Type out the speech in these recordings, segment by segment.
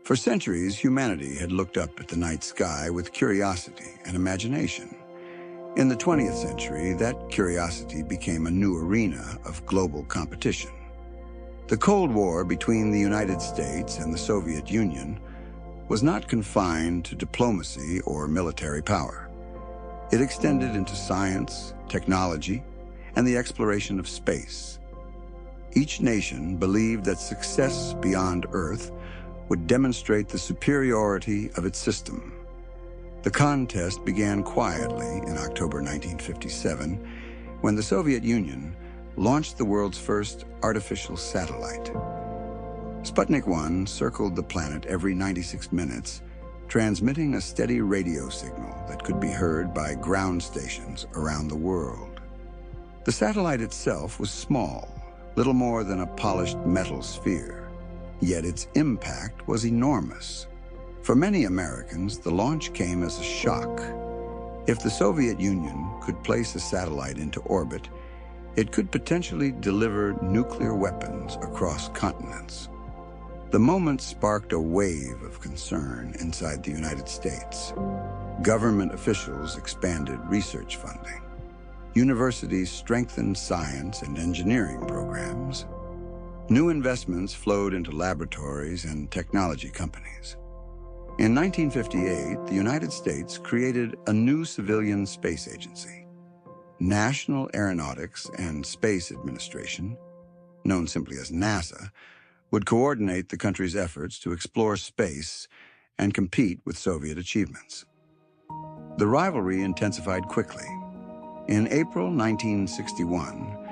For centuries, humanity had looked up at the night sky with curiosity and imagination. In the 20th century, that curiosity became a new arena of global competition. The Cold War between the United States and the Soviet Union was not confined to diplomacy or military power. It extended into science, technology, and the exploration of space. Each nation believed that success beyond Earth would demonstrate the superiority of its system. The contest began quietly in October 1957 when the Soviet Union launched the world's first artificial satellite. Sputnik 1 circled the planet every 96 minutes, transmitting a steady radio signal that could be heard by ground stations around the world. The satellite itself was small, little more than a polished metal sphere. Yet its impact was enormous. For many Americans, the launch came as a shock. If the Soviet Union could place a satellite into orbit, it could potentially deliver nuclear weapons across continents. The moment sparked a wave of concern inside the United States. Government officials expanded research funding. Universities strengthened science and engineering programs. New investments flowed into laboratories and technology companies. In 1958, the United States created a new civilian space agency. National Aeronautics and Space Administration, known simply as NASA, would coordinate the country's efforts to explore space and compete with Soviet achievements. The rivalry intensified quickly. In April 1961,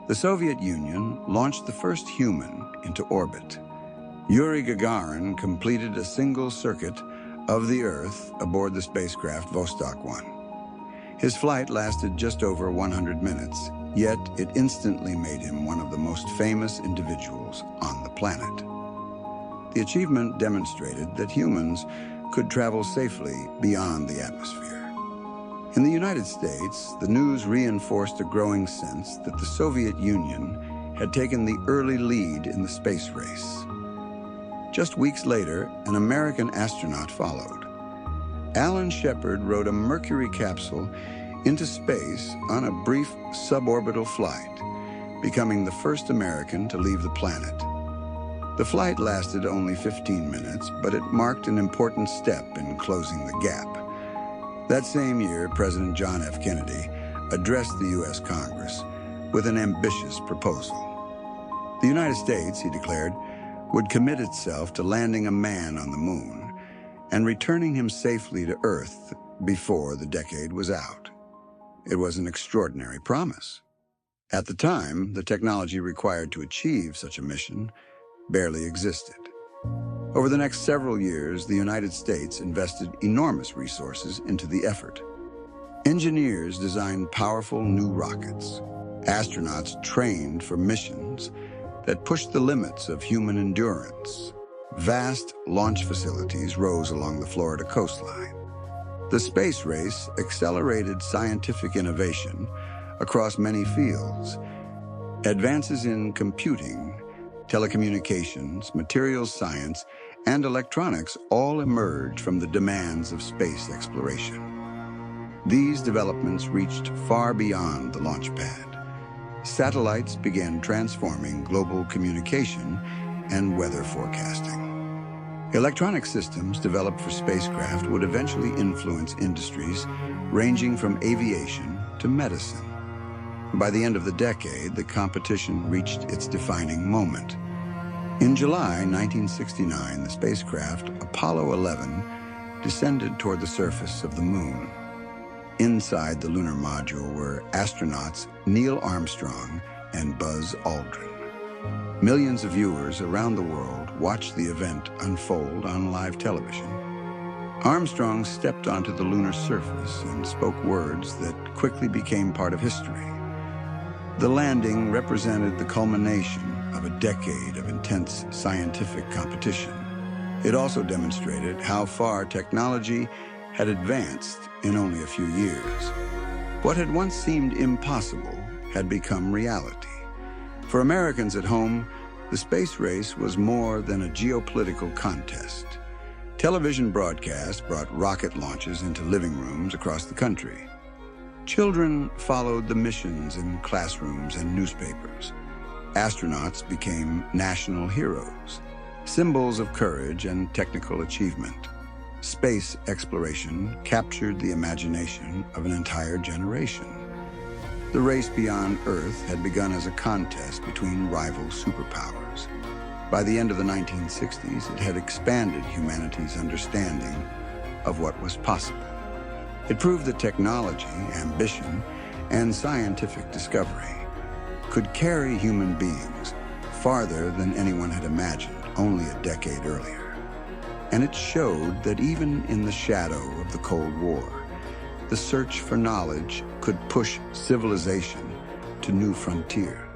the Soviet Union launched the first human into orbit. Yuri Gagarin completed a single circuit of the Earth aboard the spacecraft Vostok 1. His flight lasted just over 100 minutes, yet it instantly made him one of the most famous individuals on the planet. The achievement demonstrated that humans could travel safely beyond the atmosphere. In the United States, the news reinforced a growing sense that the Soviet Union had taken the early lead in the space race. Just weeks later, an American astronaut followed. Alan Shepard rode a Mercury capsule into space on a brief suborbital flight, becoming the first American to leave the planet. The flight lasted only 15 minutes, but it marked an important step in closing the gap. That same year, President John F. Kennedy addressed the U.S. Congress with an ambitious proposal. The United States, he declared, would commit itself to landing a man on the moon and returning him safely to Earth before the decade was out. It was an extraordinary promise. At the time, the technology required to achieve such a mission barely existed. Over the next several years, the United States invested enormous resources into the effort. Engineers designed powerful new rockets. Astronauts trained for missions that pushed the limits of human endurance. Vast launch facilities rose along the Florida coastline. The space race accelerated scientific innovation across many fields. Advances in computing, telecommunications, materials science, and electronics all emerged from the demands of space exploration. These developments reached far beyond the launch pad. Satellites began transforming global communication and weather forecasting. Electronic systems developed for spacecraft would eventually influence industries ranging from aviation to medicine. By the end of the decade, the competition reached its defining moment. In July 1969, the spacecraft Apollo 11 descended toward the surface of the moon. Inside the lunar module were astronauts Neil Armstrong and Buzz Aldrin. Millions of viewers around the world watched the event unfold on live television. Armstrong stepped onto the lunar surface and spoke words that quickly became part of history. The landing represented the culmination of a decade of intense scientific competition. It also demonstrated how far technology had advanced in only a few years. What had once seemed impossible had become reality. For Americans at home, the space race was more than a geopolitical contest. Television broadcasts brought rocket launches into living rooms across the country. Children followed the missions in classrooms and newspapers. Astronauts became national heroes, symbols of courage and technical achievement. Space exploration captured the imagination of an entire generation. The race beyond Earth had begun as a contest between rival superpowers. By the end of the 1960s, it had expanded humanity's understanding of what was possible. It proved that technology, ambition, and scientific discovery could carry human beings farther than anyone had imagined only a decade earlier. And it showed that even in the shadow of the Cold War, the search for knowledge could push civilization to new frontiers.